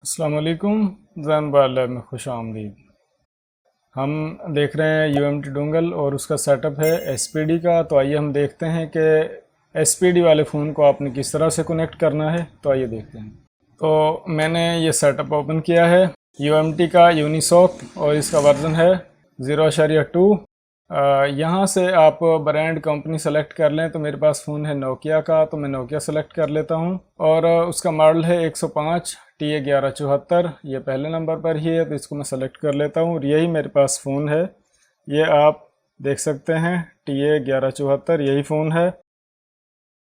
अस्सलाम वालेकुम। जैन बार लैब में खुश आमदीद। हम देख रहे हैं यूएमटी डोंगल और उसका सेटअप है एसपीडी का। तो आइए हम देखते हैं कि एसपीडी वाले फ़ोन को आपने किस तरह से कनेक्ट करना है। तो आइए देखते हैं। तो मैंने ये सेटअप ओपन किया है यूएमटी का यूनिसॉक और इसका वर्जन है 0.2। यहाँ से आप ब्रांड कंपनी सेलेक्ट कर लें। तो मेरे पास फ़ोन है नोकिया का, तो मैं नोकिया सेलेक्ट कर लेता हूँ और उसका मॉडल है 105 TA1174। ये पहले नंबर पर ही है, तो इसको मैं सेलेक्ट कर लेता हूँ और यही मेरे पास फ़ोन है। ये आप देख सकते हैं TA1174 यही फ़ोन है।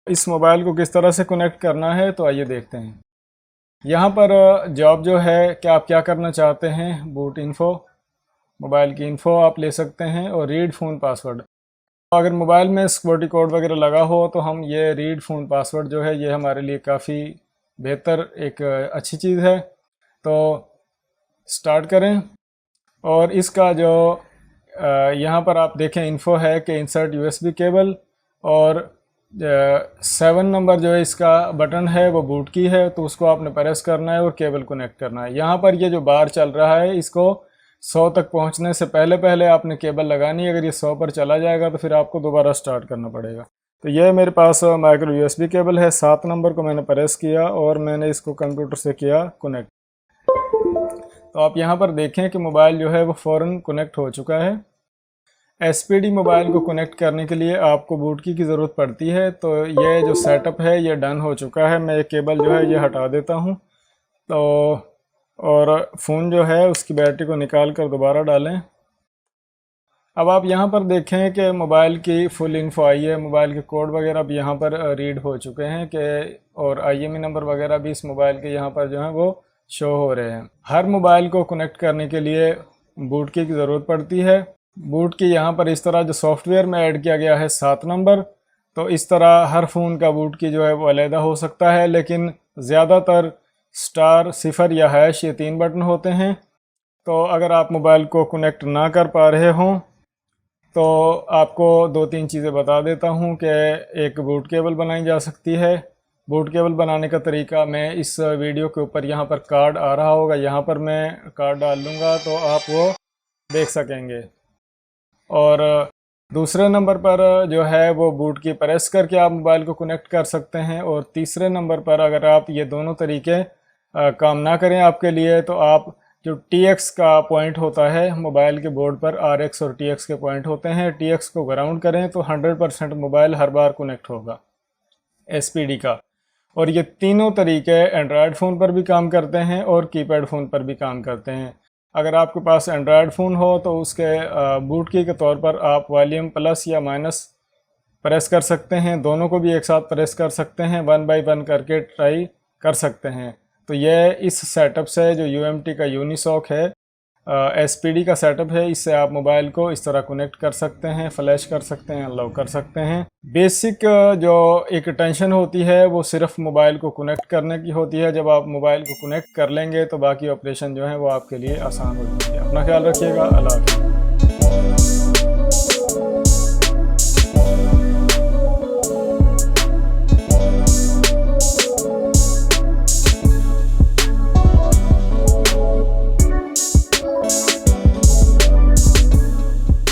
इस मोबाइल को किस तरह से कनेक्ट करना है तो आइए देखते हैं। यहाँ पर जॉब जो है कि आप क्या करना चाहते हैं, बूट इन्फो, मोबाइल की इन्फो आप ले सकते हैं और रीड फ़ोन पासवर्ड। अगर मोबाइल में सिक्योरिटी कोड वगैरह लगा हो तो हम ये रीड फ़ोन पासवर्ड जो है ये हमारे लिए काफ़ी बेहतर एक अच्छी चीज़ है। तो स्टार्ट करें और इसका जो यहाँ पर आप देखें इन्फो है कि इंसर्ट यूएसबी केबल और 7 नंबर जो है इसका बटन है वो बूट की है, तो उसको आपने प्रेस करना है और केबल कनेक्ट करना है। यहाँ पर ये जो बार चल रहा है इसको 100 तक पहुँचने से पहले पहले आपने केबल लगानी है। अगर ये 100 पर चला जाएगा तो फिर आपको दोबारा स्टार्ट करना पड़ेगा। तो ये मेरे पास माइक्रो यूएसबी केबल है। 7 नंबर को मैंने प्रेस किया और मैंने इसको कंप्यूटर से किया कनेक्ट। तो आप यहाँ पर देखें कि मोबाइल जो है वो फ़ौरन कनेक्ट हो चुका है। एसपीडी मोबाइल को कनेक्ट करने के लिए आपको बूट की ज़रूरत पड़ती है। तो ये जो सेटअप है ये डन हो चुका है। मैं ये केबल जो है ये हटा देता हूँ। तो और फ़ोन जो है उसकी बैटरी को निकाल कर दोबारा डालें। अब आप यहाँ पर देखें कि मोबाइल की फुल इन्फो आई है। मोबाइल के कोड वगैरह भी यहाँ पर रीड हो चुके हैं कि और आईएमई नंबर वगैरह भी इस मोबाइल के यहाँ पर जो है वो शो हो रहे हैं। हर मोबाइल को कनेक्ट करने के लिए बूट की ज़रूरत पड़ती है। बूट की यहाँ पर इस तरह जो सॉफ्टवेयर में ऐड किया गया है 7 नंबर, तो इस तरह हर फ़ोन का बूट की जो है वो अलहदा हो सकता है, लेकिन ज़्यादातर स्टार, सिफर या हैश ये 3 बटन होते हैं। तो अगर आप मोबाइल को कनेक्ट ना कर पा रहे हों तो आपको 2-3 चीज़ें बता देता हूं कि एक बूट केबल बनाई जा सकती है। बूट केबल बनाने का तरीका मैं इस वीडियो के ऊपर यहाँ पर कार्ड आ रहा होगा, यहाँ पर मैं कार्ड डाल दूँगा तो आप वो देख सकेंगे। और दूसरे नंबर पर जो है वो बूट की प्रेस करके आप मोबाइल को कनेक्ट कर सकते हैं। और तीसरे नंबर पर अगर आप ये दोनों तरीके काम ना करें आपके लिए, तो आप जो TX का पॉइंट होता है मोबाइल के बोर्ड पर, RX और TX के पॉइंट होते हैं, TX को ग्राउंड करें तो 100% मोबाइल हर बार कनेक्ट होगा एसपीडी का। और ये तीनों तरीके एंड्रॉयड फ़ोन पर भी काम करते हैं और कीपैड फ़ोन पर भी काम करते हैं। अगर आपके पास एंड्रॉयड फ़ोन हो तो उसके बूट की के तौर पर आप वॉल्यूम प्लस या माइनस प्रेस कर सकते हैं। दोनों को भी एक साथ प्रेस कर सकते हैं, 1 बाय 1 करके ट्राई कर सकते हैं। तो ये इस सेटअप से जो यूएमटी का यूनिसॉक है एसपीडी का सेटअप है, इससे आप मोबाइल को इस तरह कनेक्ट कर सकते हैं, फ्लैश कर सकते हैं, अनलॉक कर सकते हैं। बेसिक जो एक टेंशन होती है वो सिर्फ मोबाइल को कनेक्ट करने की होती है। जब आप मोबाइल को कनेक्ट कर लेंगे तो बाकी ऑपरेशन जो है वो आपके लिए आसान हो जाती है। अपना ख्याल रखिएगा। अल्लाह हाफ़िज़।